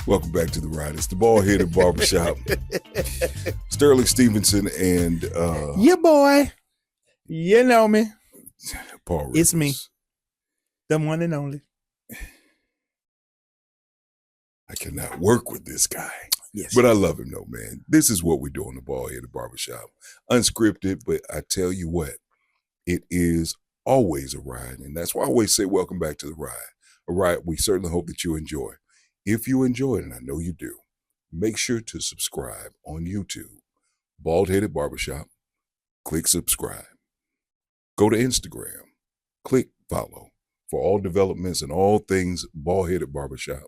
Welcome back to the ride. It's the bald-headed barbershop. Sterling Stevenson and your boy. You know me. Paul Rivers. It's me. The one and only. I cannot work with this guy. Yes. But I love him though, man. This is what we do on the bald-headed barbershop. Unscripted, but I tell you what, it is always a ride. And that's why I always say welcome back to the ride. A ride we certainly hope that you enjoy. If you enjoy it, and I know you do, make sure to subscribe on YouTube. Bald-headed barbershop. Click subscribe. Go to Instagram. Click follow for all developments and all things bald-headed barbershop.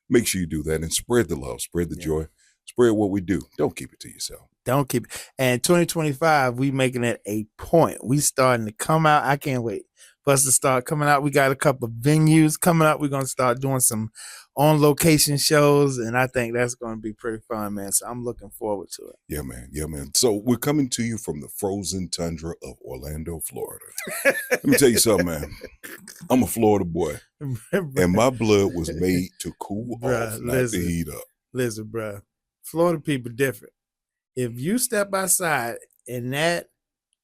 Make sure you do that and spread the love, spread the joy, spread what we do. Don't keep it to yourself. Don't keep it. And 2025, we making it a point. We starting to come out. I can't wait for us to start coming out. We got a couple of venues coming up. We're going to start doing some on-location shows, and I think that's going to be pretty fun, man. So I'm looking forward to it. Yeah, man. Yeah, man. So we're coming to you from the frozen tundra of Orlando, Florida. Let me tell you something, man. I'm a Florida boy, and my blood was made to cool off, not to heat up. Listen, bro. Florida people different. If you step outside and that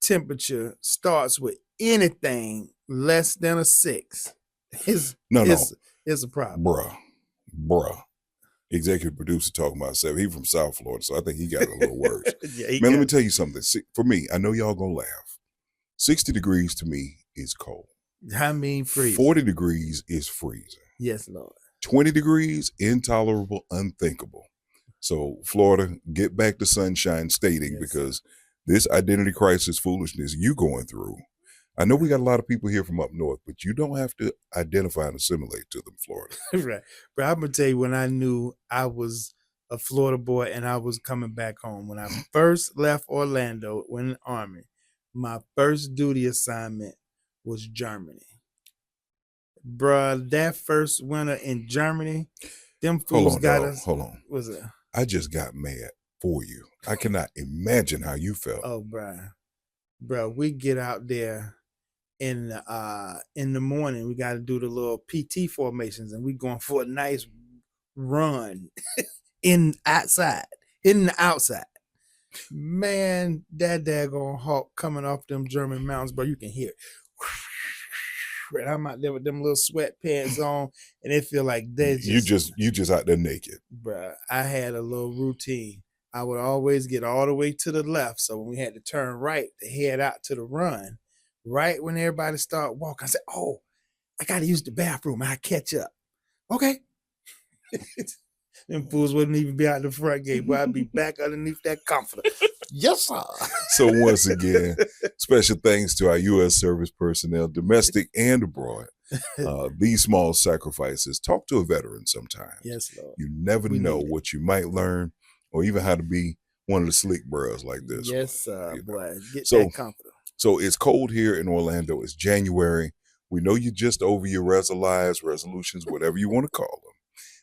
temperature starts with anything less than a 6, it's a problem. Bruh. Executive producer talking about 7. He from South Florida, so I think he got it a little worse. Man, let me tell you something. For me, I know y'all gonna laugh. 60 degrees to me is cold. I mean freezing. 40 degrees is freezing. Yes, Lord. 20 degrees, intolerable, unthinkable. So Florida, get back to sunshine stating because this identity crisis foolishness you going through, I know we got a lot of people here from up north, but you don't have to identify and assimilate to them, Florida. Right. But I'm going to tell you, when I knew I was a Florida boy and I was coming back home, when I first left Orlando in the Army, my first duty assignment was Germany. Bruh, that first winter in Germany, them fools got us. Hold on. What's it? I just got mad for you. I cannot imagine how you felt. Oh, bruh, we get out there in the morning. We got to do the little PT formations, and we going for a nice run in the outside. Man, that daggone hawk coming off them German mountains, bro, you can hear it. And I'm out there with them little sweatpants on, and it feel like they you just out there naked. Bruh, I had a little routine. I would always get all the way to the left, so when we had to turn right to head out to the run, right when everybody start walking, I said, "Oh, I got to use the bathroom. I catch up." Okay. Them fools wouldn't even be out the front gate, but I'd be back underneath that comforter. Yes, sir. So once again, special thanks to our U.S. service personnel, domestic and abroad. These small sacrifices. Talk to a veteran sometime. Yes, Lord. You never know what you might learn, or even how to be one of the slick bros like this. Yes, sir, boy. Get that comforter. So it's cold here in Orlando. It's January. We know you're just over your resolutions, whatever you want to call them.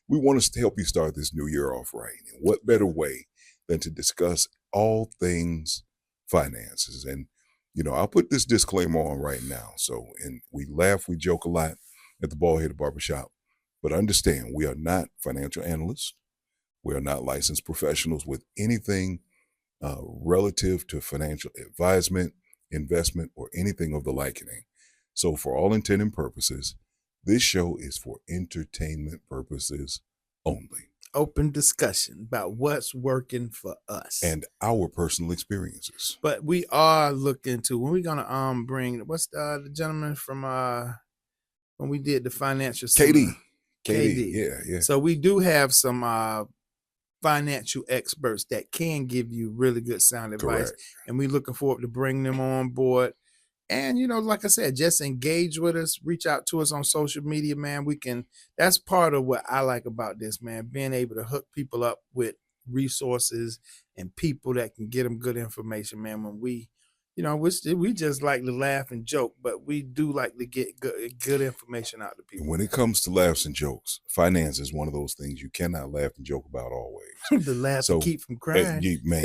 We want us to help you start this new year off right. And what better way than to discuss all things finances? And, I'll put this disclaimer on right now. So, and we laugh, we joke a lot at the Bald-Headed Barbershop, but understand we are not financial analysts. We are not licensed professionals with anything relative to financial advisement, investment, or anything of the likening. So for all intent and purposes, this show is for entertainment purposes only. Open discussion about what's working for us and our personal experiences. But we are looking to, when we're gonna bring, what's the gentleman from when we did the financial KD. Yeah. So we do have some financial experts that can give you really good sound advice. Correct. And we're looking forward to bring them on board. And, like I said, just engage with us, reach out to us on social media, man. That's part of what I like about this, man, being able to hook people up with resources and people that can get them good information, man. When we just like to laugh and joke, but we do like to get good information out to people. When it comes to laughs and jokes, finance is one of those things you cannot laugh and joke about always. The laugh to keep from crying. Man,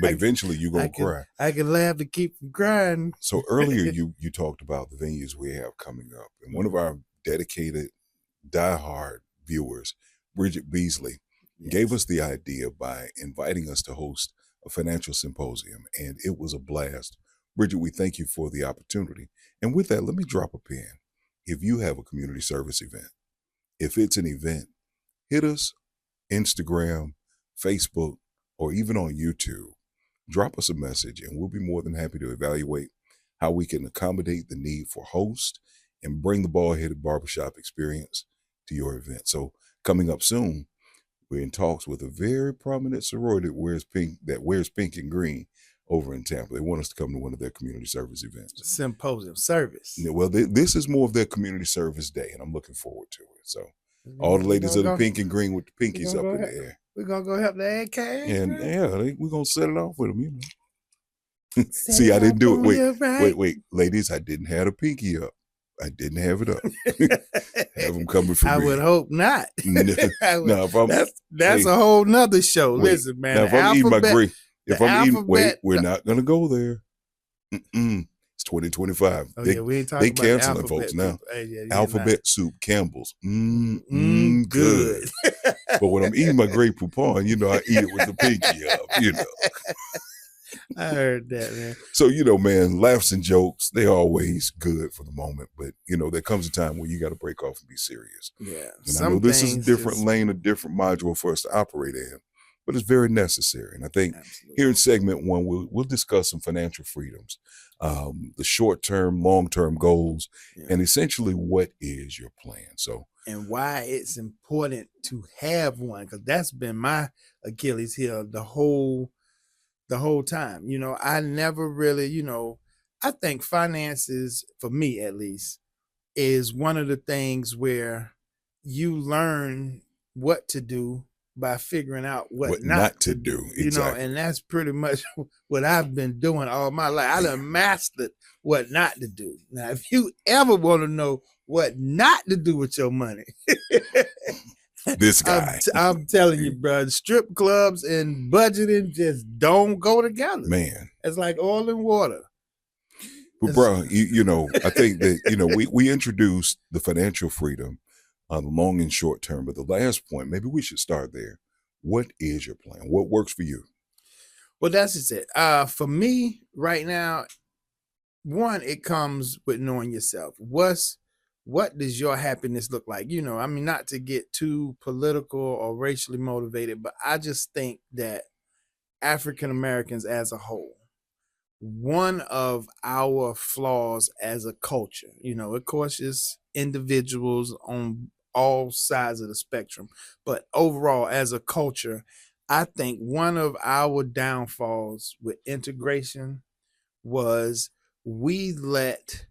but eventually you're going to cry. I can laugh to keep from crying. So earlier you talked about the venues we have coming up. And one of our dedicated, diehard viewers, Bridget Beasley, gave Yes. us the idea by inviting us to host a financial symposium, and it was a blast. Bridget, we thank you for the opportunity. And with that, let me drop a pin. If you have a community service event, if it's an event, hit us Instagram, Facebook, or even on YouTube. Drop us a message, and we'll be more than happy to evaluate how we can accommodate the need for hosts and bring the bald-headed barbershop experience to your event. So coming up soon, we're in talks with a very prominent sorority that wears pink and green over in Tampa. They want us to come to one of their community service events. Symposium service. Well, this is more of their community service day, and I'm looking forward to it. So all the ladies of the pink and green with the pinkies up in the air. We're going to go help the ad cash. And we're going to set it off with them, you know. See, I didn't do it. Wait. Ladies, I didn't have a pinky up. I didn't have it up. Have them coming for me. I would hope not. That's hey, a whole nother show. Listen, man. Now, if I'm eating my grape, we're not going to go there. It's 2025. Oh, yeah, we ain't talking about canceling folks now. Alphabet soup, Campbell's. Good. But when I'm eating my Grey Poupon, you know, I eat it with the pinky up, you know. I heard that, man. So, you know, man, laughs and jokes, they're always good for the moment. But, you know, there comes a time where you got to break off and be serious. Yeah. And I know this is a different lane, a different module for us to operate in, but it's very necessary. And I think here in segment one, we'll discuss some financial freedoms, the short-term, long-term goals, and essentially what is your plan. So, and why it's important to have one, because that's been my Achilles heel the whole time. You know, I never really, you know, I think finances, for me at least, is one of the things where you learn what to do by figuring out what not to do. Exactly. You know, and that's pretty much what I've been doing all my life. I done mastered what not to do. Now, if you ever want to know what not to do with your money, this guy, I'm telling you, bro, strip clubs and budgeting just don't go together. Man, it's like oil and water. But bro, you know, I think that, you know, we introduced the financial freedom, the long and short term. But the last point, maybe we should start there. What is your plan? What works for you? Well, that's just it. For me right now, one, it comes with knowing yourself. What does your happiness look like? You know, I mean, not to get too political or racially motivated, but I just think that African Americans as a whole, one of our flaws as a culture, you know, of course, it's individuals on all sides of the spectrum, but overall, as a culture, I think one of our downfalls with integration was we let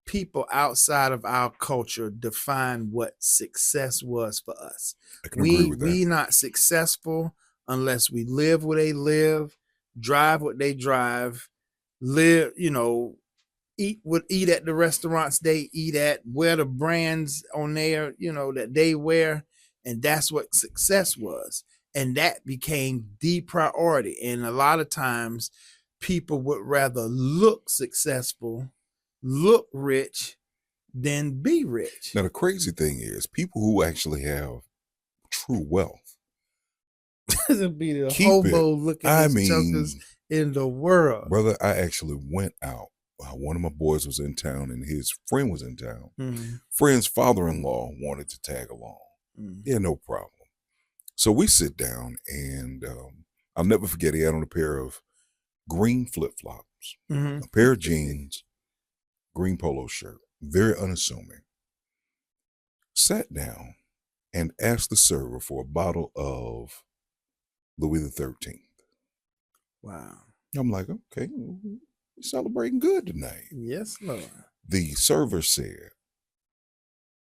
people outside of our culture define what success was for us. I can agree with that. We not successful unless we live where they live, drive what they drive, live, you know, eat at the restaurants they eat at, wear the brands on there, you know, that they wear, and that's what success was. And that became the priority. And a lot of times people would rather look successful, look rich, than be rich. Now, the crazy thing is people who actually have true wealth doesn't be the hobo looking chokers in the world. Brother, I actually went out. One of my boys was in town and his friend was in town. Mm-hmm. Friend's father-in-law wanted to tag along. Mm-hmm. Yeah, no problem. So we sit down and I'll never forget, he had on a pair of green flip-flops, mm-hmm. a pair of jeans, green polo shirt, very unassuming. Sat down and asked the server for a bottle of Louis XIII. Wow. I'm like, okay, we're celebrating good tonight. Yes, Lord. The server said,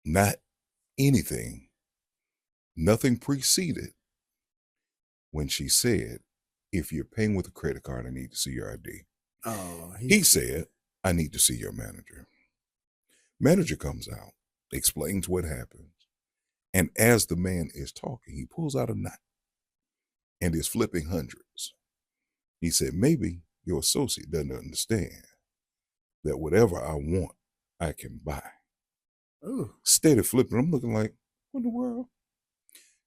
not anything, nothing preceded when she said, if you're paying with a credit card, I need to see your ID. Oh, he said, I need to see your manager. Manager comes out, explains what happens. And as the man is talking, he pulls out a knife and is flipping hundreds. He said, maybe your associate doesn't understand that whatever I want, I can buy. Ooh. Steady flipping. I'm looking like, what in the world?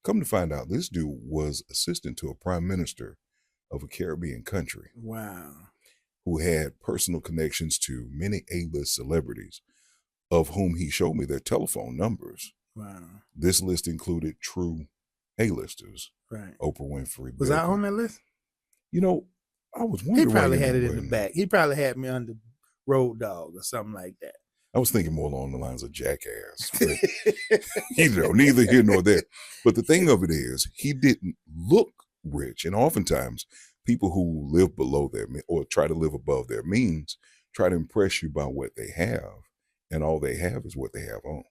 Come to find out, this dude was assistant to a prime minister of a Caribbean country Wow. who had personal connections to many A-list celebrities, of whom he showed me their telephone numbers. Wow. This list included true A-listers. Right. Oprah Winfrey. Was I on that list? You know, I was He wondering why probably your had name it in the wasn't back. He probably had me under Road Dog or something like that. I was thinking more along the lines of Jackass. But, neither here nor there. But the thing of it is, he didn't look rich. And oftentimes, people who live below their or try to live above their means try to impress you by what they have. And all they have is what they have on.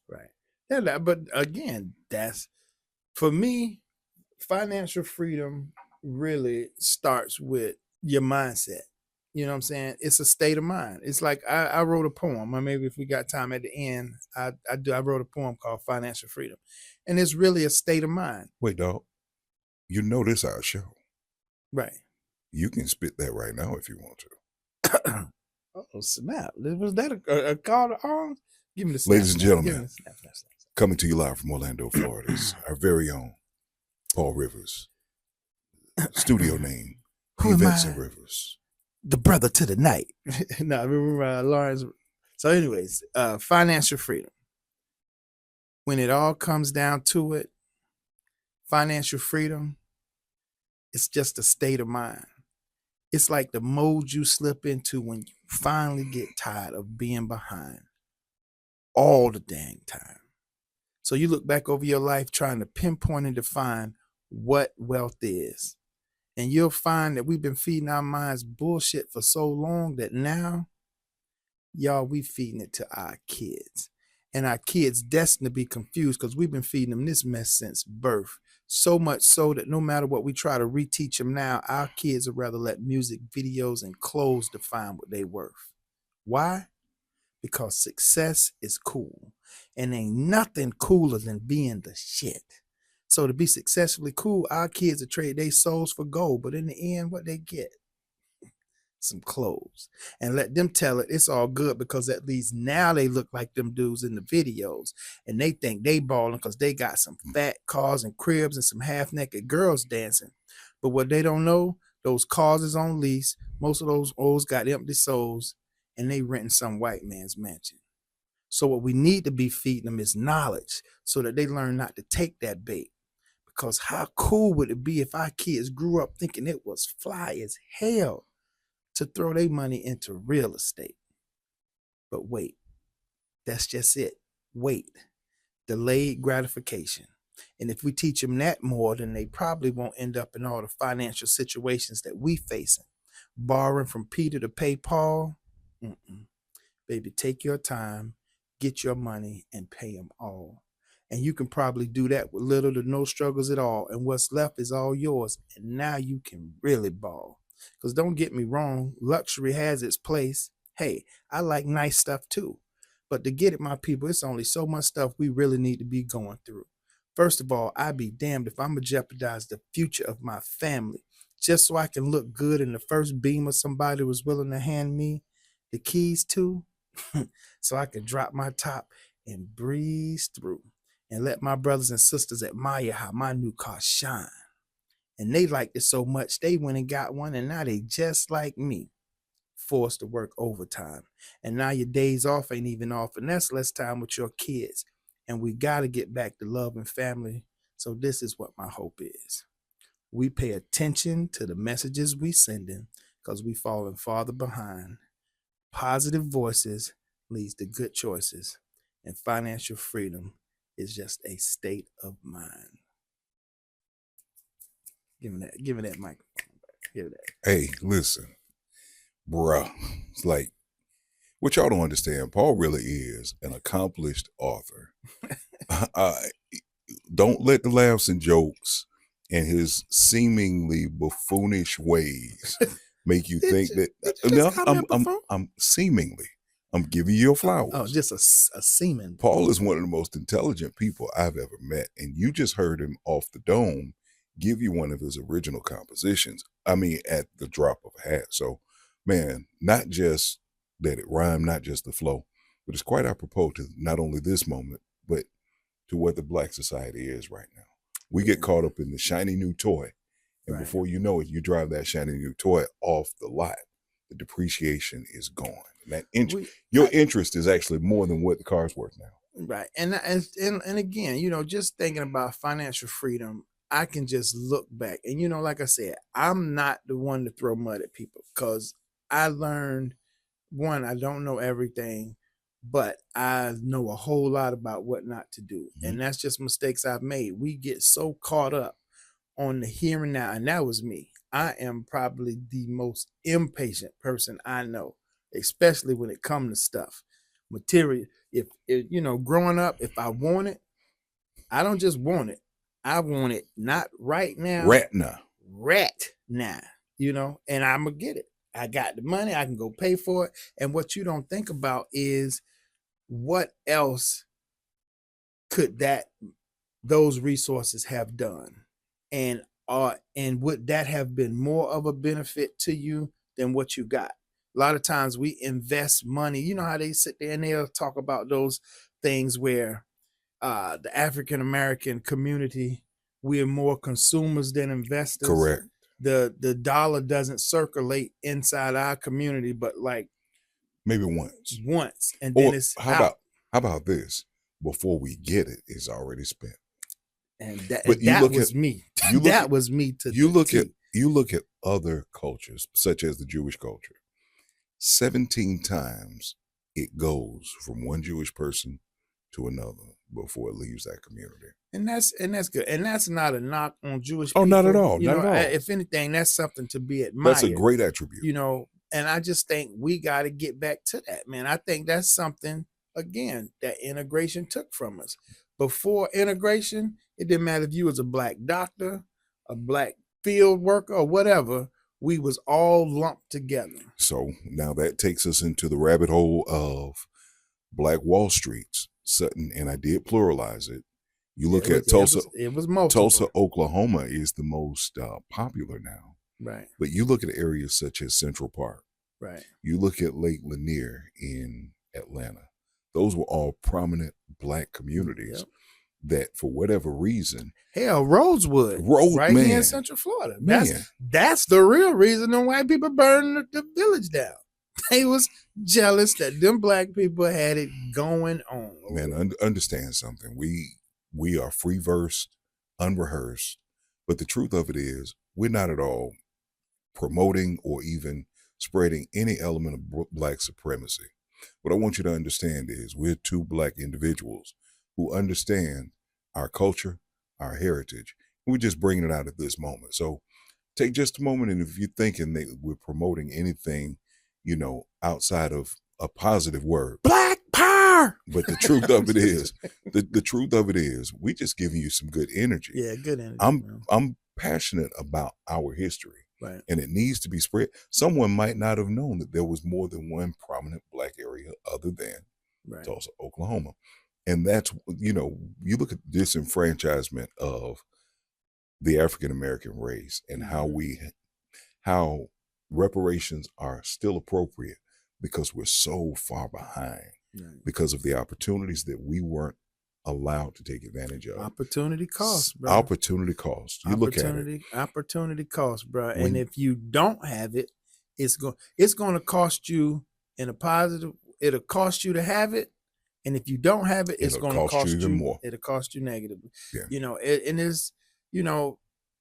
Right. Yeah, but again, that's, for me, financial freedom really starts with your mindset. You know what I'm saying? It's a state of mind. It's like I wrote a poem, or maybe if we got time at the end, I wrote a poem called Financial Freedom. And it's really a state of mind. Wait, dog. You know this our show. Right. You can spit that right now if you want to. Oh, snap. Was that a call to arms? Give me the snap. Ladies and gentlemen, snap. coming to you live from Orlando, Florida, is our very own Paul Rivers. Studio name, Who am Vincent I? Rivers. The brother to the night. No, remember Lawrence. So anyways, financial freedom. When it all comes down to it, financial freedom, it's just a state of mind. It's like the mode you slip into when you finally get tired of being behind all the dang time. So you look back over your life trying to pinpoint and define what wealth is. And you'll find that we've been feeding our minds bullshit for so long that now, y'all, we feeding it to our kids. And our kids destined to be confused because we've been feeding them this mess since birth. So much so that no matter what we try to reteach them now, our kids would rather let music, videos, and clothes define what they worth. Why? Because success is cool. And ain't nothing cooler than being the shit. So to be successfully cool, our kids will trade their souls for gold. But in the end, what they get? Some clothes. And let them tell it it's all good because at least now they look like them dudes in the videos. And they think they balling because they got some fat cars and cribs and some half-naked girls dancing. But what they don't know, those cars is on lease. Most of those O's got empty souls. And they renting some white man's mansion. So what we need to be feeding them is knowledge so that they learn not to take that bait. Because how cool would it be if our kids grew up thinking it was fly as hell to throw their money into real estate? But wait, that's just it. Wait. Delayed gratification. And if we teach them that more, then they probably won't end up in all the financial situations that we facing. Borrowing from Peter to pay Paul. Baby, take your time, get your money, and pay them all. And you can probably do that with little to no struggles at all. And what's left is all yours. And now you can really ball. Because don't get me wrong, luxury has its place. Hey, I like nice stuff too. But to get it, my people, it's only so much stuff we really need to be going through. First of all, I'd be damned if I'm going to jeopardize the future of my family just so I can look good in the first beam of somebody who was willing to hand me the keys to, so I could drop my top and breeze through and let my brothers and sisters admire how my new car shine. And they liked it so much, they went and got one, and now they just like me, forced to work overtime. And now your days off ain't even off, and that's less time with your kids. And we got to get back to love and family. So this is what my hope is. We pay attention to the messages we sending because we falling farther behind. Positive voices leads to good choices, and financial freedom is just a state of mind. Give me that microphone back. Give me that. Hey, listen, bruh. It's like, what y'all don't understand, Paul really is an accomplished author. Don't let the laughs and jokes and his seemingly buffoonish ways make you think that I'm seemingly. I'm giving you your flowers. Oh, just a semen. Paul is one of the most intelligent people I've ever met, and you just heard him off the dome give you one of his original compositions. I mean, at the drop of a hat. So, man, not just that it rhymed, not just the flow, but it's quite apropos to not only this moment, but to what the Black society is right now. We get caught up in the shiny new toy. And Right. before you know it, you drive that shiny new toy off the lot. The depreciation is gone. And that your interest is actually more than what the car's worth now. Right. And again, you know, just thinking about financial freedom, I can just look back. And, you know, like I said, I'm not the one to throw mud at people because I learned, one, I don't know everything, but I know a whole lot about what not to do. Mm-hmm. And that's just mistakes I've made. We get so caught up on the here and now. And that was me. I am probably the most impatient person I know, especially when it comes to stuff, material. If you know, growing up, if I want it, I don't just want it. I want it not right now. Rat now. You know, and I'm gonna get it. I got the money, I can go pay for it. And what you don't think about is what else could those resources have done? And would that have been more of a benefit to you than what you got? A lot of times we invest money. You know how they sit there and they'll talk about those things where the African American community, we are more consumers than investors. Correct. The dollar doesn't circulate inside our community, but like maybe once, and then it's how about this? Before we get it, it's already spent. And that was me. That was me. You look at other cultures, such as the Jewish culture. 17 times it goes from one Jewish person to another before it leaves that community. And that's good. And that's not a knock on Jewish people. Oh, not at all. You not know, at all. If anything, that's something to be admired. That's a great attribute. You know, and I just think we got to get back to that, man. I think that's something, again, that integration took from us. Before integration, it didn't matter if you was a black doctor, a black field worker, or whatever. We was all lumped together. So now that takes us into the rabbit hole of Black Wall Streets, Sutton, and I did pluralize it. You look at Tulsa. It was multiple. Tulsa, Oklahoma is the most popular now. Right. But you look at areas such as Central Park. Right. You look at Lake Lanier in Atlanta. Those were all prominent black communities. Yep. That for whatever reason, hell, Rosewood, right man, here in Central Florida. That's the real reason the white people burned the village down. They was jealous that them black people had it going on. Man, understand something. We are free versed, unrehearsed, but the truth of it is, we're not at all promoting or even spreading any element of black supremacy. What I want you to understand is we're two black individuals who understand our culture, our heritage. We're just bringing it out at this moment. So take just a moment, and if you're thinking that we're promoting anything, you know, outside of a positive word, Black Power. But the truth of it is, the truth of it is, we just giving you some good energy. Yeah, good energy. I'm passionate about our history. Right. And it needs to be spread. Someone might not have known that there was more than one prominent black area other than Tulsa, Oklahoma. And that's, you know, you look at disenfranchisement of the African American race and how reparations are still appropriate because we're so far behind because of the opportunities that we weren't allowed to take advantage of. Opportunity cost, bro. Opportunity cost. You look at it. Opportunity cost, bro. And if you don't have it, it's going to cost you in a positive. It'll cost you to have it. And if you don't have it, it's going to cost you even more. It'll cost you negatively. Yeah. You know, and it's, you know,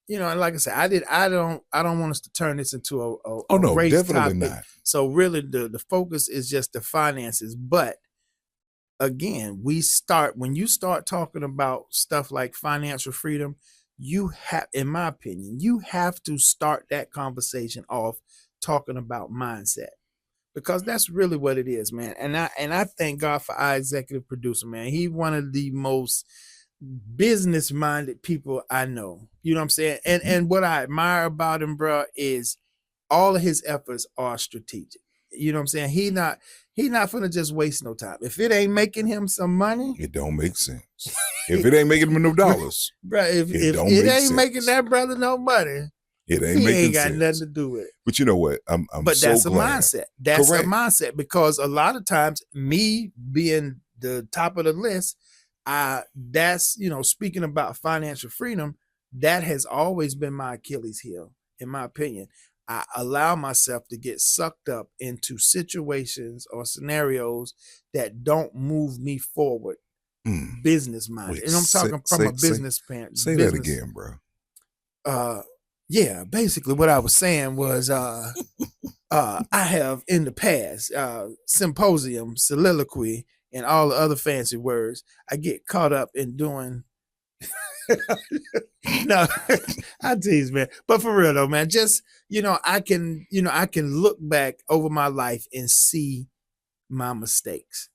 and like I said, I don't want us to turn this into a race definitely topic. Not. So really the focus is just the finances. But again, when you start talking about stuff like financial freedom, you have, in my opinion, you have to start that conversation off talking about mindset. Because that's really what it is, man. And I thank God for our executive producer, man. He's one of the most business-minded people I know. You know what I'm saying? And what I admire about him, bro, is all of his efforts are strategic. You know what I'm saying? He not finna just waste no time. If it ain't making him some money, it don't make sense. If it ain't making him no dollars, bro, if it ain't making that brother no money, it ain't making ain't got sense. nothing to do with it. But you know what? But so that's glad. a mindset. That's Correct. a mindset, because a lot of times, me being the top of the list, That's, speaking about financial freedom, that has always been my Achilles heel, in my opinion. I allow myself to get sucked up into situations or scenarios that don't move me forward, business minded. Wait, And I'm talking from a business say that again, bro. Yeah, basically what I was saying was I have in the past symposium, soliloquy, and all the other fancy words. I get caught up in doing. No, I tease, man. But for real though, man, just I can look back over my life and see my mistakes.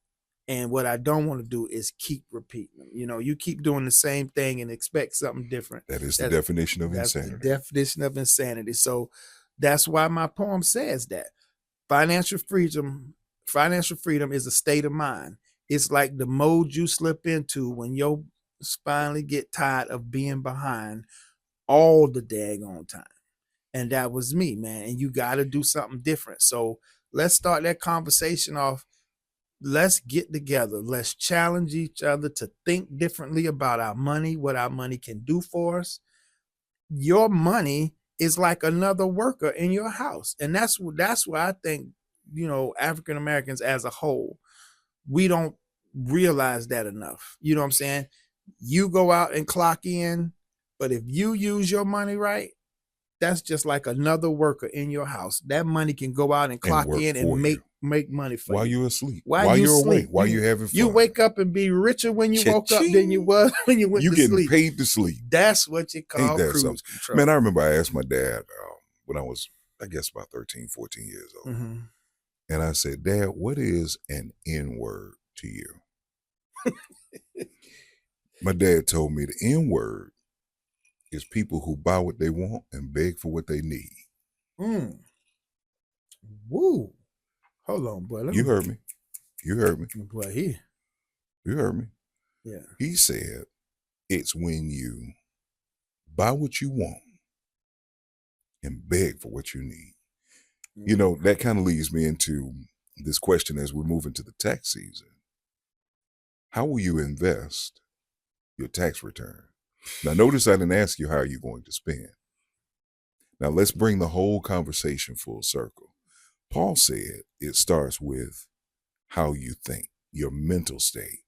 And what I don't want to do is keep repeating them. You keep doing the same thing and expect something different. That is the definition of That's insanity. the definition of insanity. So that's why my poem says that financial freedom is a state of mind. It's like the mode you slip into when you finally get tired of being behind all the daggone time. And that was me, man. And you got to do something different. So let's start that conversation off. Let's get together. Let's challenge each other to think differently about our money, what our money can do for us. Your money is like another worker in your house. And that's why I think, African Americans as a whole, we don't realize that enough. You know what I'm saying? You go out and clock in, but if you use your money right, that's just like another worker in your house. That money can go out and clock in and make money for while you. you're asleep, while you're awake, while you're having fun. You wake up and be richer when you woke up than you was when you went to sleep. You getting paid to sleep. That's what you call cruise control. Man, I remember I asked my dad when I was, I guess, about 13, 14 years old. Mm-hmm. And I said, Dad, what is an N-word to you? My dad told me the N-word is people who buy what they want and beg for what they need. Woo. Hold on, boy. You heard me. You heard me. Boy, You heard me. Yeah. He said it's when you buy what you want and beg for what you need. Mm-hmm. That kind of leads me into this question as we move into the tax season. How will you invest your tax return? Now, notice I didn't ask you how are you going to spend. Now, let's bring the whole conversation full circle. Paul said it starts with how you think, your mental state.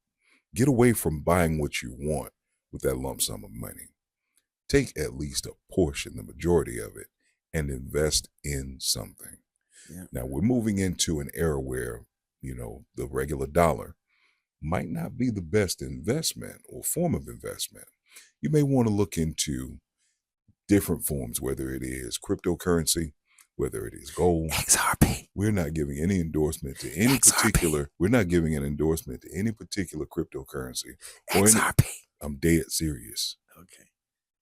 Get away from buying what you want with that lump sum of money. Take at least a portion, the majority of it, and invest in something. Yeah. Now, we're moving into an era where, the regular dollar might not be the best investment or form of investment. You may want to look into different forms, whether it is cryptocurrency, whether it is gold. XRP. We're not giving any endorsement to any particular. We're not giving an endorsement to any particular cryptocurrency. XRP. I'm dead serious. Okay.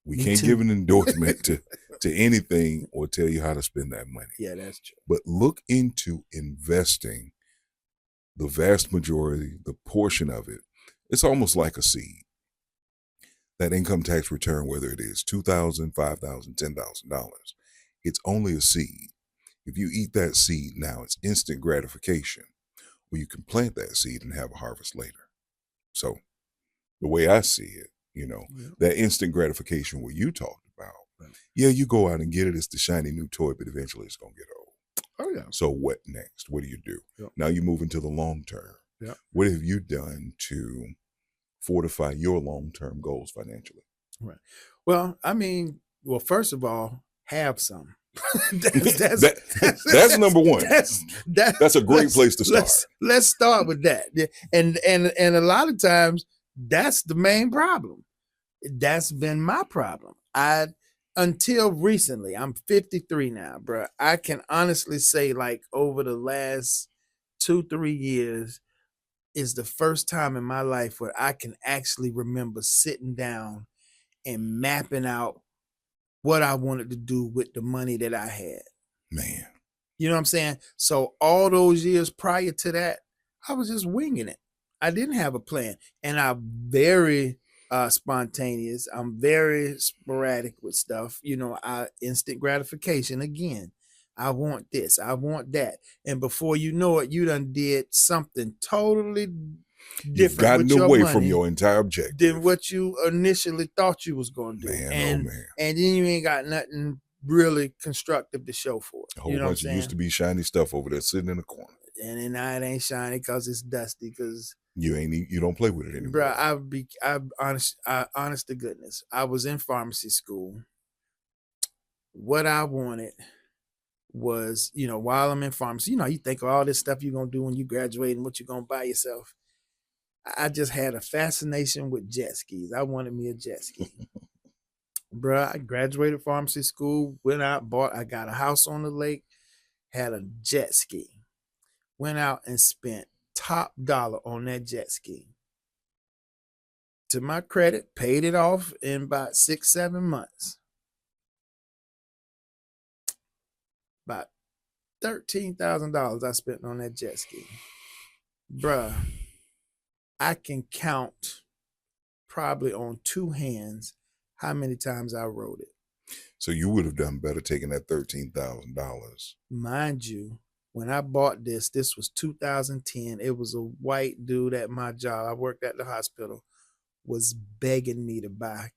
We can't give an endorsement to anything or tell you how to spend that money. Yeah, that's true. But look into investing the vast majority, the portion of it. It's almost like a seed. That income tax return, whether it is $2,000, $5,000, $10,000, it's only a seed. If you eat that seed now, it's instant gratification. Or you can plant that seed and have a harvest later. So the way I see it, that instant gratification what you talked about, right. Yeah, you go out and get it. It's the shiny new toy, but eventually it's going to get old. Oh, yeah. So what next? What do you do? Yep. Now you move into the long term. Yep. What have you done to fortify your long-term goals financially? Right. Well, first of all, have some. that's number one. That's a great place to start. Let's start with that. And a lot of times that's the main problem. That's been my problem. Until recently, I'm 53 now, bro. I can honestly say, like, over the last 2-3 years is the first time in my life where I can actually remember sitting down and mapping out what I wanted to do with the money that I had. Man. You know what I'm saying? So all those years prior to that, I was just winging it. I didn't have a plan. And I'm very spontaneous. I'm very sporadic with stuff. Instant gratification again. I want this. I want that. And before you know it, you done did something totally You've gotten with your away money from your entire objective than what you initially thought you was going to do. Man, and oh man. and then you ain't got nothing really constructive to show for it. A whole You know what I'm bunch of saying? used to be shiny stuff over there sitting in the corner. And then now it ain't shiny because it's dusty. Because You don't play with it anymore. bro, honest to goodness, I was in pharmacy school. What I wanted was, while I'm in pharmacy, you think of all this stuff you're gonna do when you graduate and what you're gonna buy yourself. I just had a fascination with jet skis. I wanted me a jet ski. Bruh, I graduated pharmacy school, went out, I got a house on the lake, had a jet ski. Went out and spent top dollar on that jet ski. To my credit, paid it off in about 6-7 months. About $13,000 I spent on that jet ski. Bruh, I can count probably on two hands how many times I rode it. So you would have done better taking that $13,000. Mind you, when I bought this was 2010. It was a white dude at my job. I worked at the hospital, was begging me to buy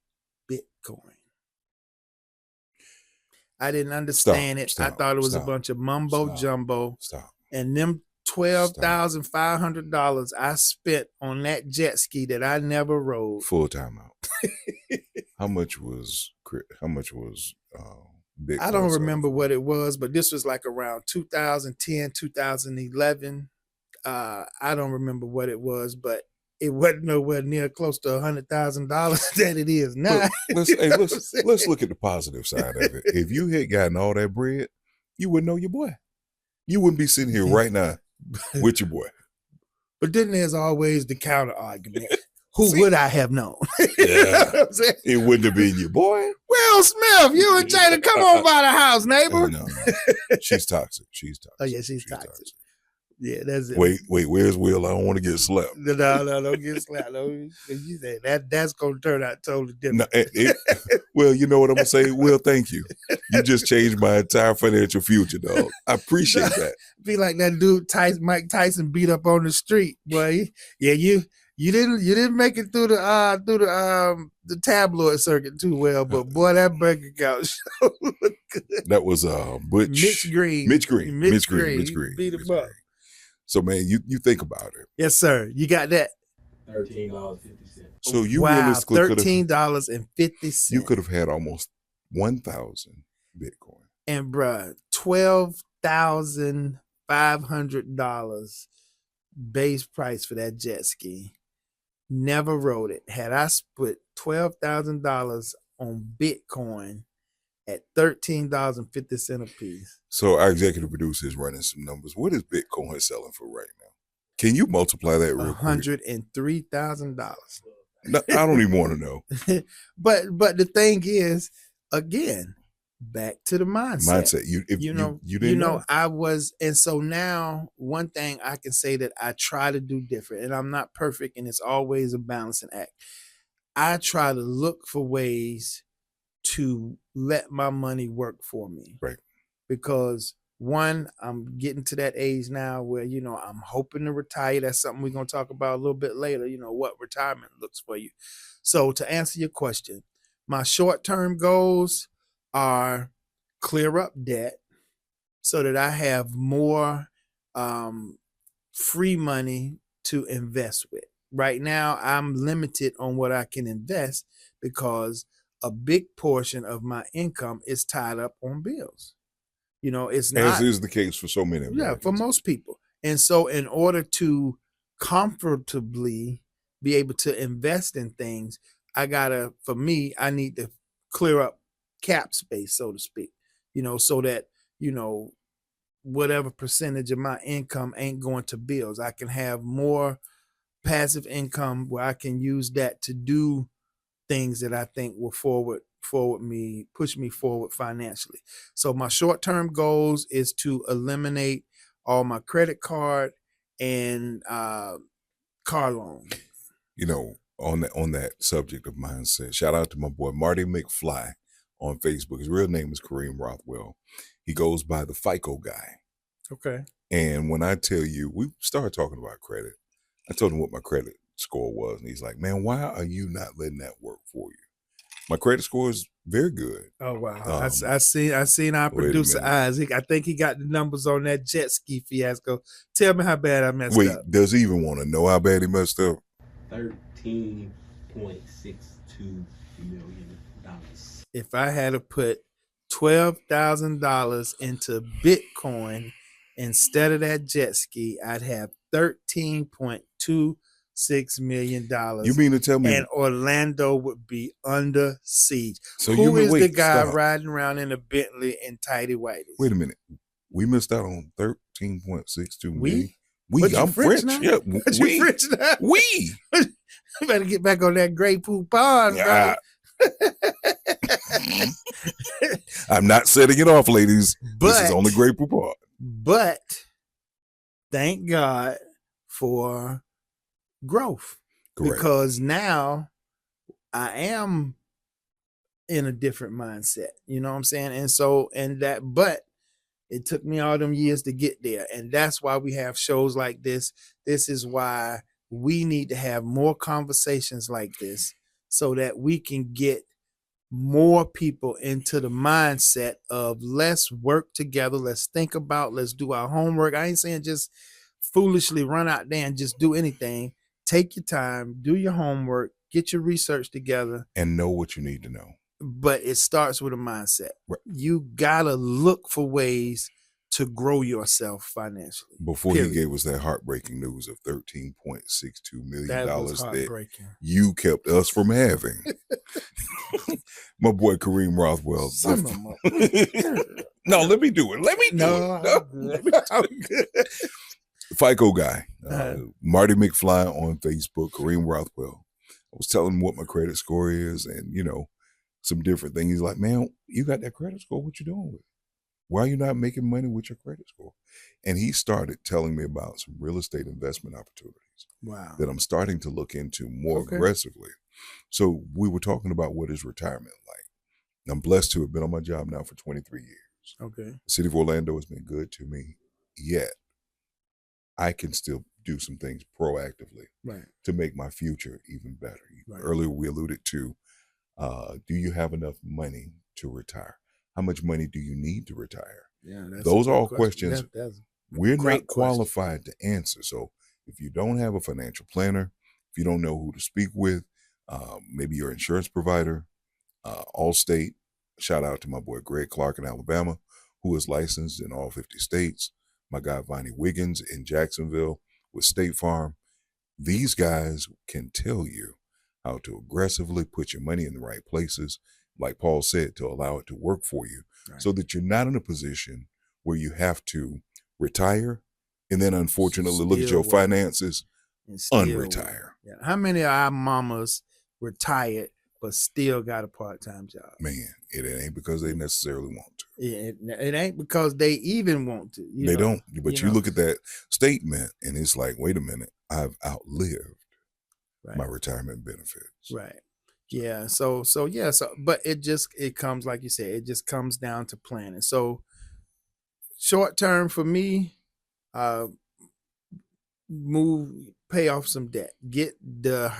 Bitcoin. I didn't understand it. I thought it was a bunch of mumbo jumbo. And them $12,500 I spent on that jet ski that I never rode. Full time out. How much was Bitcoin? I don't remember what it was, but this was like around 2010, 2011. I don't remember what it was, but it wasn't nowhere near close to $100,000 that it is now. Let's look at the positive side of it. If you had gotten all that bread, you wouldn't know your boy. You wouldn't be sitting here right now with your boy. But then there's always the counter argument. Who would I have known? Yeah. It wouldn't have been your boy. Will Smith, you and Jada, come on by the house, neighbor. No. She's toxic. Oh, yeah, she's toxic. Yeah, that's it. Wait, where's Will? I don't want to get slapped. No, don't get slapped. No, you say that's going to turn out totally different. No, well, you know what I'm going to say? Will, thank you. You just changed my entire financial future, dog. I appreciate that. Be like that dude Mike Tyson beat up on the street, boy. Yeah, you didn't make it through the tabloid circuit too well, but boy, that bank account sure looked good. That was Mitch Green. Mitch Green Beat him up. So man, you think about it. Yes, sir. You got that. $13.50. So you realistically $13.50. You could have had almost 1,000 Bitcoin. And bruh, $12,500 base price for that jet ski. Never rode it. Had I split $12,000 on Bitcoin at $13.50 a piece. So our executive producer is running some numbers. What is Bitcoin selling for right now? Can you multiply that real quick? $103,000. No, I don't even want to know. But the thing is, again, back to the mindset. You didn't know. I was, and so now one thing I can say that I try to do different, and I'm not perfect, and it's always a balancing act. I try to look for ways to let my money work for me. Right. Because one, I'm getting to that age now where, I'm hoping to retire. That's something we're going to talk about a little bit later, what retirement looks for you. So to answer your question, my short-term goals are clear up debt so that I have more free money to invest with. Right now, I'm limited on what I can invest because a big portion of my income is tied up on bills. It's not, as is the case for so many Americans. Yeah, for most people. And so in order to comfortably be able to invest in things, I need to clear up cap space, so to speak, so that, whatever percentage of my income ain't going to bills. I can have more passive income where I can use that to do things that I think will push me forward financially. So my short-term goals is to eliminate all my credit card and car loans. On that subject of mindset, shout out to my boy Marty McFly on Facebook. His real name is Kareem Rothwell. He goes by the FICO guy. Okay. And when I tell you, we started talking about credit, I told him what my credit score was, and he's like, "Man, why are you not letting that work for you?" My credit score is very good. Oh wow! I seen our wait a producer minute. Isaac. I think he got the numbers on that jet ski fiasco. Tell me how bad I messed Wait, up. does he even want to know how bad he messed up? $13.62 million. If I had to put $12,000 into Bitcoin instead of that jet ski, I'd have $13.26 million. You mean to tell me? And Orlando would be under siege. So Who is the wait, guy stop. riding around in a Bentley and tighty whities? Wait a minute. We missed out on 13.62 million. I'm French. Now? Yeah, you French now? We. You better get back on that Grey Poupon, bro. I'm not setting it off, ladies. This is only Grey Poupon. But thank God for growth. Correct. Because now I am in a different mindset. You know what I'm saying? But it took me all them years to get there. And that's why we have shows like this. This is why we need to have more conversations like this so that we can get more people into the mindset of let's work together. Let's think about, let's do our homework. I ain't saying just foolishly run out there and just do anything. Take your time, do your homework, get your research together. And know what you need to know. But it starts with a mindset. Right. You gotta look for ways to grow yourself financially. Before he gave us that heartbreaking news of $13.62 million that you kept us from having. My boy Kareem Rothwell. No, let me do it. Let me do it. I'm good. FICO guy, Marty McFly on Facebook, Kareem Rothwell. I was telling him what my credit score is and, some different things. He's like, man, you got that credit score. What you doing with it? Why are you not making money with your credit score? And he started telling me about some real estate investment opportunities. Wow. That I'm starting to look into more aggressively. So we were talking about what is retirement like. I'm blessed to have been on my job now for 23 years. Okay. The city of Orlando has been good to me, yet I can still do some things proactively to make my future even better. Right. Earlier we alluded to, do you have enough money to retire? How much money do you need to retire? Yeah, those are all questions we're not qualified to answer. So if you don't have a financial planner, if you don't know who to speak with, maybe your insurance provider, Allstate, shout out to my boy Greg Clark in Alabama, who is licensed in all 50 states. My guy Vonnie Wiggins in Jacksonville with State Farm. These guys can tell you how to aggressively put your money in the right places, like Paul said, to allow it to work for you, so that you're not in a position where you have to retire and then unfortunately look at your finances and unretire. Yeah. How many of our mamas retired but still got a part-time job? Man, it ain't because they necessarily want to. It ain't because they even want to. They don't. But you look at that statement and it's like, wait a minute, I've outlived my retirement benefits. Right. Yeah. But it comes, like you said, it just comes down to planning. So short term for me, pay off some debt, get the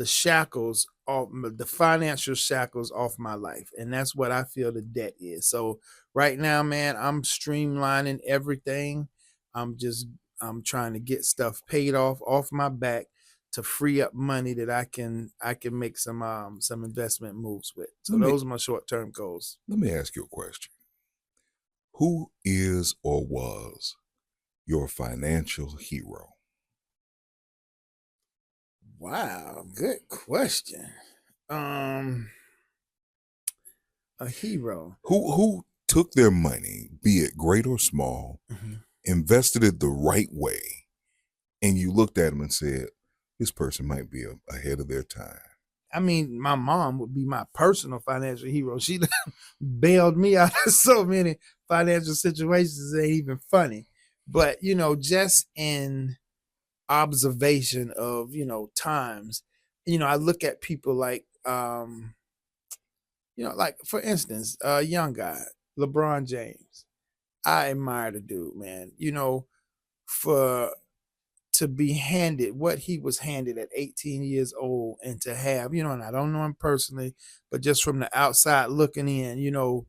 shackles off, the financial shackles off my life. And that's what I feel the debt is. So right now, man, I'm streamlining everything. I'm trying to get stuff paid off my back to free up money that I can make some investment moves with. So those are my short-term goals. Let me ask you a question. Who is or was your financial hero? Wow, good question. A hero. Who took their money, be it great or small, invested it the right way, and you looked at them and said, this person might be ahead of their time? I mean, my mom would be my personal financial hero. She bailed me out of so many financial situations. It ain't even funny. But, just in observation of, times, I look at people like, like for instance, a young guy, LeBron James. I admire the dude, man. to be handed what he was handed at 18 years old, and to have, and I don't know him personally, but just from the outside looking in,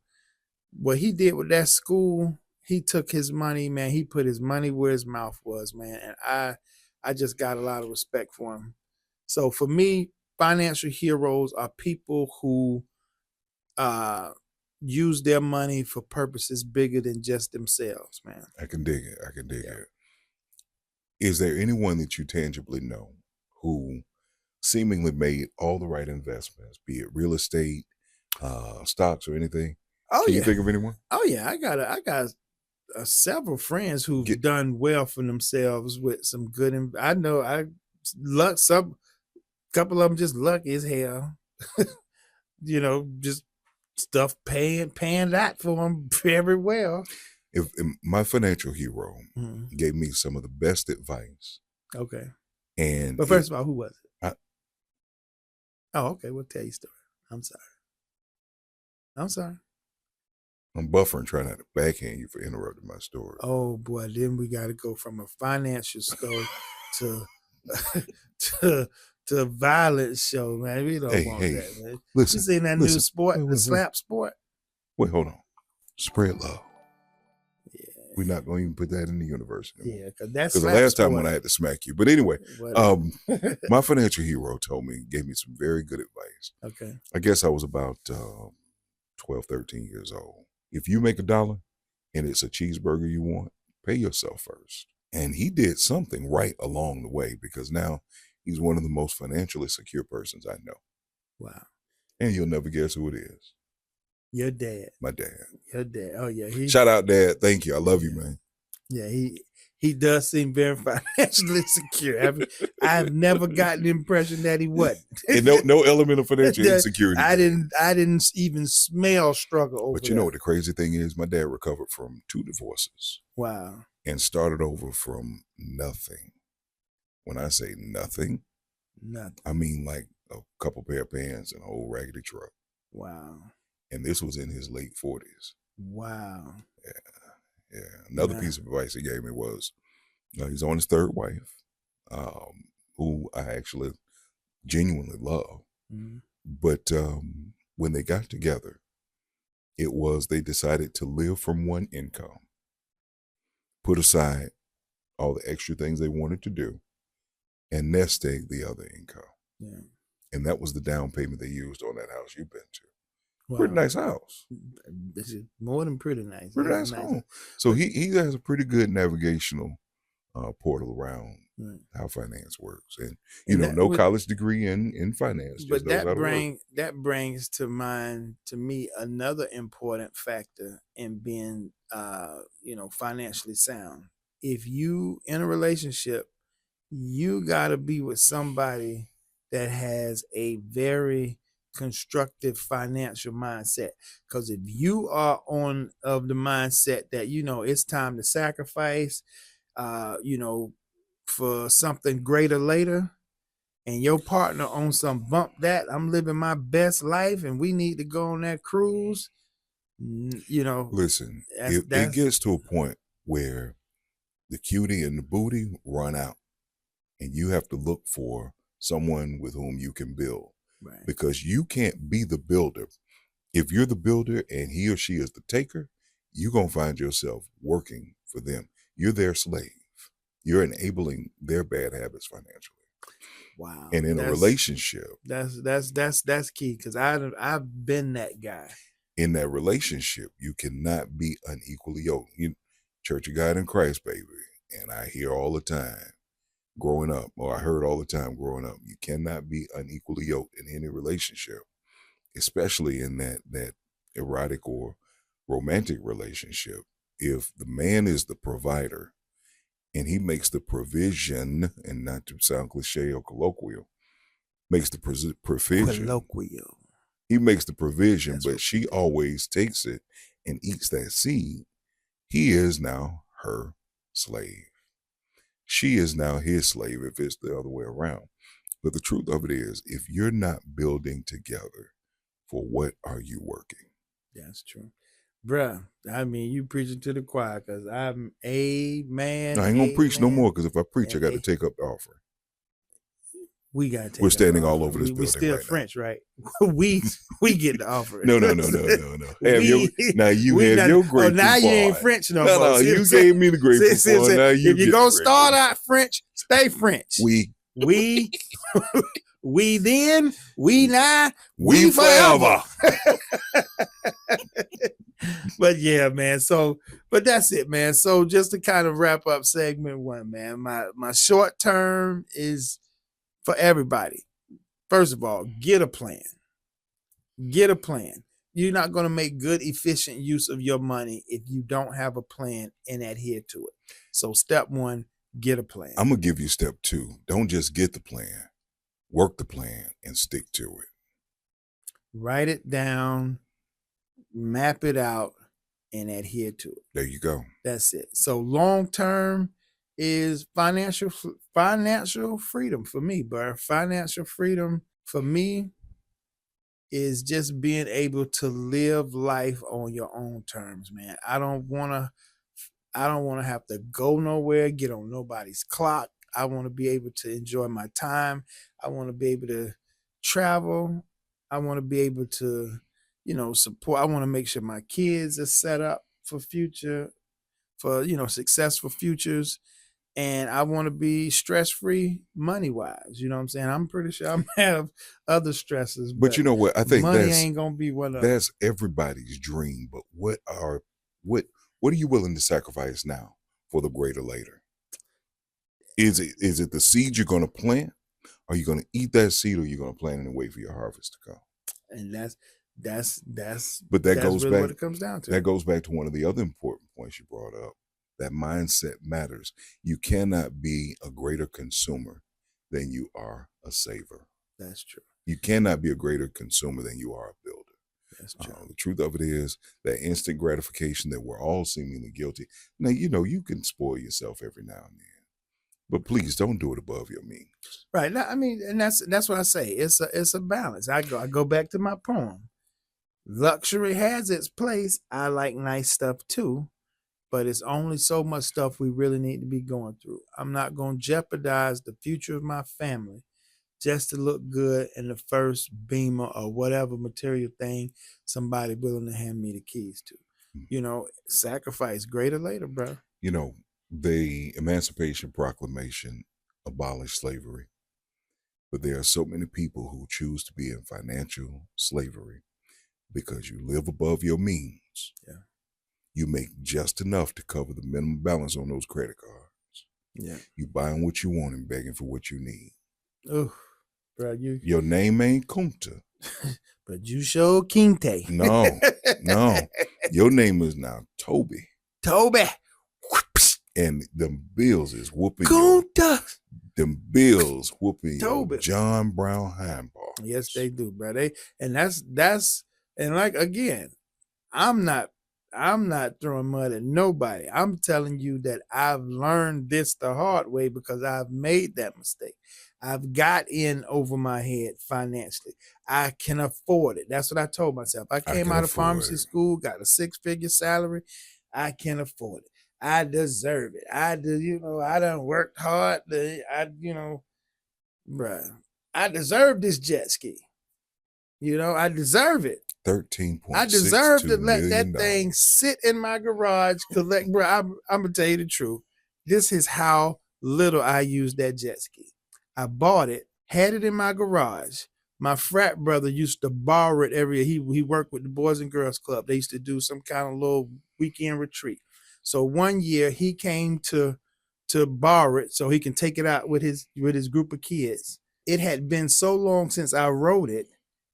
what he did with that school, he took his money, man. He put his money where his mouth was, man. And I just got a lot of respect for him. So for me, financial heroes are people who use their money for purposes bigger than just themselves, man. I can dig it. Is there anyone that you tangibly know who seemingly made all the right investments, be it real estate, stocks, or anything? Can you think of anyone? Oh yeah, I got several friends who've done well for themselves with some good. I know some couple of them just lucky as hell. Just stuff paying that for them very well. If my financial hero gave me some of the best advice. Okay. But first of all, who was it? Okay. We'll tell you a story. I'm sorry. I'm buffering, trying not to backhand you for interrupting my story. Oh boy, then we got to go from a financial show to a violence show, man. We don't want that, man. Listen, you seen that new sport, the slap sport? Wait, hold on. Spread love. Yeah. We're not going to even put that in the universe anymore. Yeah, because the last time when I had to smack you. But anyway, my financial hero gave me some very good advice. Okay. I guess I was about 12, 13 years old. If you make $1 and it's a cheeseburger you want, pay yourself first. And he did something right along the way, because now he's one of the most financially secure persons I know. Wow. And you'll never guess who it is. Your dad. My dad. Your dad. Oh yeah. Shout out, Dad. Thank you. I love you, man. Yeah, he does seem very financially secure. I've never gotten the impression that he wasn't. And no element of financial insecurity. I didn't even smell struggle over. But you know what the crazy thing is? My dad recovered from 2 divorces. Wow. And started over from nothing. When I say nothing, I mean like a couple pair of pants and an old raggedy truck. Wow. And this was in his late 40s. Wow. Yeah. Another piece of advice he gave me was, he's on his 3rd wife, who I actually genuinely love. Mm-hmm. But when they got together, they decided to live from one income, put aside all the extra things they wanted to do, and nest egg the other income. Yeah. And that was the down payment they used on that house you've been to. Wow. Pretty nice house. This is more than pretty nice. Pretty nice home. So he has a pretty good navigational portal around how finance works, and no college degree in finance. But that brings to mind to me another important factor in being financially sound. If you in a relationship, you gotta be with somebody that has a very constructive financial mindset. Because if you are of the mindset that it's time to sacrifice, for something greater later, and your partner on some bump that I'm living my best life and we need to go on that cruise, listen, it gets to a point where the cutie and the booty run out, and you have to look for someone with whom you can build. Right. Because you can't be the builder. If you're the builder and he or she is the taker, you're going to find yourself working for them. You're their slave. You're enabling their bad habits financially. Wow. And in a relationship, that's key, because I've been that guy. In that relationship, you cannot be unequally yoked. Church of God in Christ, baby. And I hear all the time growing up, or I heard all the time growing up, you cannot be unequally yoked in any relationship, especially in that erotic or romantic relationship. If the man is the provider and he makes the provision, and not to sound cliche or colloquial, makes the provision. Colloquial. He makes the provision, but she always takes it and eats that seed. He is now her slave. She is now his slave if it's the other way around. But the truth of it is, if you're not building together, for what are you working? That's true. Bruh, I mean, you preaching to the choir because I'm amen, I ain't gonna preach no amen, more because if I preach, I and got to take up the offering. we gotta We're take up the standing all over offering. this We building still right now. French, right? we get the offering. No. Have your now you we have not. your Oh, grateful now you ain't part. French no No, more. no, See what you I'm saying? gave me the grateful See what I'm part. saying? Now you If you're get gonna the start grateful. out French, stay French. We we then, we now, we forever. But yeah, man. So, but that's it, man. So just to kind of wrap up segment one, man. My short term is for everybody. First of all, get a plan. Get a plan. You're not going to make good, efficient use of your money if you don't have a plan and adhere to it. So, step one, get a plan. I'm gonna give you step 2. Don't just get the plan, work the plan and stick to it. Write it down, map it out, and adhere to it. There you go. That's it. So, long term is financial freedom for me, bro. Financial freedom for me is just being able to live life on your own terms, man. I don't want to have to go nowhere, get on nobody's clock. I want to be able to enjoy my time. I want to be able to travel. I want to be able to, support. I want to make sure my kids are set up for successful futures. And I want to be stress-free money-wise. You know what I'm saying? I'm pretty sure I have other stresses, But you know what? I think money ain't gonna be one of them. that's everybody's dream. But what are you willing to sacrifice now for the greater later? Is it the seed you're gonna plant? Are you gonna eat that seed or are you gonna plant it and wait for your harvest to come? And that's But that goes really back what it comes down to. that goes back to one of the other important points you brought up. That mindset matters. You cannot be a greater consumer than you are a saver. That's true. You cannot be a greater consumer than you are a builder. That's true. The truth of it is that instant gratification that we're all seemingly guilty. Now, you can spoil yourself every now and then, but please don't do it above your means. Right. Now, I mean, and that's what I say. It's a balance. I go back to my poem. Luxury has its place. I like nice stuff too, but it's only so much stuff we really need to be going through. I'm not going to jeopardize the future of my family just to look good in the first Beamer or whatever material thing somebody willing to hand me the keys to. Sacrifice greater later, bro. The Emancipation Proclamation abolished slavery, but there are so many people who choose to be in financial slavery because you live above your means. Yeah. You make just enough to cover the minimum balance on those credit cards. Yeah. You buying what you want and begging for what you need. Oh, bro, your name ain't Kunta. But you show Kinte. No. Your name is now Toby. And them bills is whooping Kunta. Them bills whooping Toby. Your John Brown Heinbach. Yes, they do, bro. That's and like again, I'm not throwing mud at nobody. I'm telling you that I've learned this the hard way because I've made that mistake. I've got in over my head financially. I can afford it. That's what I told myself. I came out of pharmacy school, got a 6-figure salary. I can afford it. I deserve it. I done worked hard. Bruh, I deserve this jet ski. I deserve it. 13.62 I deserve to let that million thing sit in my garage, collect. Bro, I'm gonna tell you the truth. This is how little I use that jet ski. I bought it, had it in my garage. My frat brother used to borrow it every year. He worked with the Boys and Girls Club. They used to do some kind of little weekend retreat. So one year he came to borrow it so he can take it out with his group of kids. It had been so long since I rode it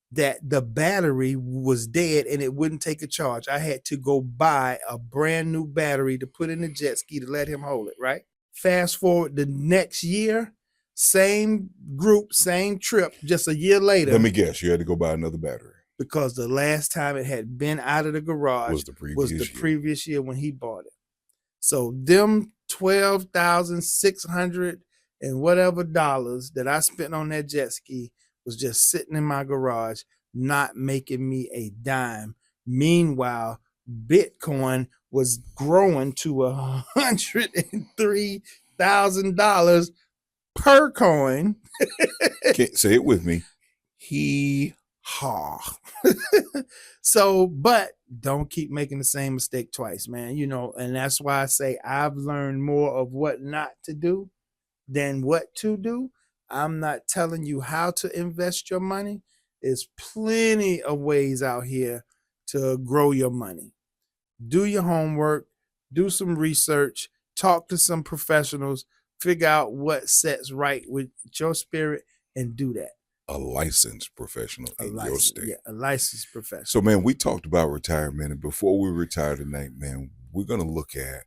that the battery was dead and it wouldn't take a charge. I had to go buy a brand new battery to put in the jet ski to let him hold it, right? Fast forward the next year, same group, same trip, just a year later. Let me guess, you had to go buy another battery. Because the last time it had been out of the garage was the previous year when he bought it. So them $12,600 and whatever dollars that I spent on that jet ski was just sitting in my garage, not making me a dime. Meanwhile, Bitcoin was growing to $103,000 per coin. Can't say it with me. Hee-haw. So, but don't keep making the same mistake twice, man. You know, and that's why I say I've learned more of what not to do than what to do. I'm not telling you how to invest your money. There's plenty of ways out here to grow your money. Do your homework, do some research, talk to some professionals, figure out what sets right with your spirit, and do that. A licensed professional in your state. Yeah, a licensed professional. So, man, we talked about retirement, and before we retire tonight, man, we're going to look at,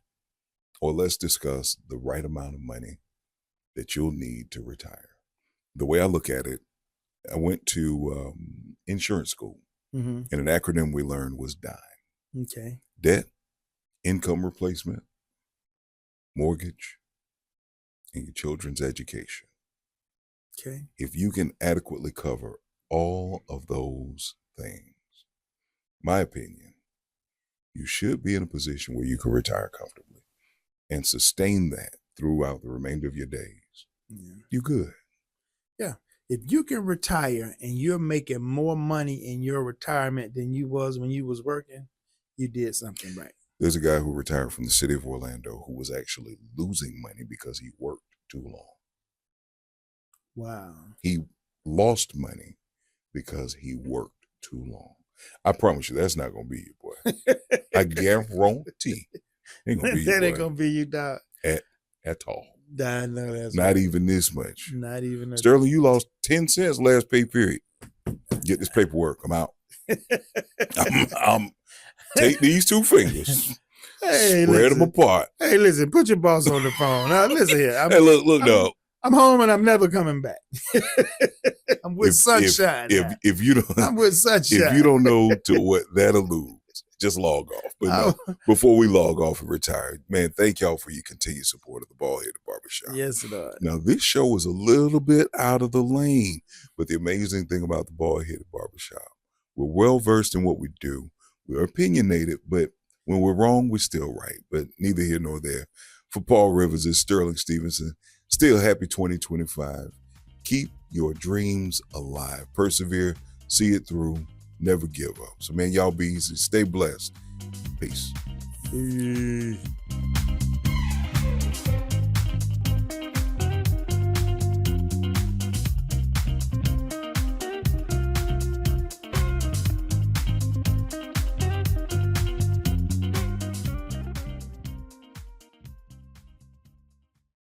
or let's discuss the right amount of money that you'll need to retire. The way I look at it, I went to insurance school, and an acronym we learned was DIME. Okay. Debt, income replacement, mortgage, and your children's education. Okay. If you can adequately cover all of those things, my opinion, you should be in a position where you can retire comfortably and sustain that throughout the remainder of your days. Yeah. You're good. Yeah. If you can retire and you're making more money in your retirement than you was when you was working, you did something right. There's a guy who retired from the city of Orlando who was actually losing money because he worked too long. Wow. He lost money because he worked too long. I promise you, that's not going to be you, boy. I guarantee. Ain't gonna be that you, ain't going to be you, dog. At all. I know that's not right. Even this much. Not even. Sterling, you lost 10 cents last pay period. Get this paperwork. I'm out. I'm take these two fingers. Hey, spread them apart. Hey, listen, put your boss on the phone. Now, listen here. Hey, look, dog. I'm home and I'm never coming back. I'm with sunshine. If you don't, I'm with sunshine. If you don't know to what that alludes, just log off. But no, before we log off and retire, man, thank y'all for your continued support of the Ballheaded Barbershop. Yes, Lord. Now, this show is a little bit out of the lane, but the amazing thing about the Ballheaded Barbershop, we're well versed in what we do. We're opinionated, but when we're wrong, we're still right. But neither here nor there. For Paul Rivers, it's Sterling Stevenson. Still happy 2025. Keep your dreams alive. Persevere. See it through. Never give up. So, man, y'all be easy. Stay blessed. Peace.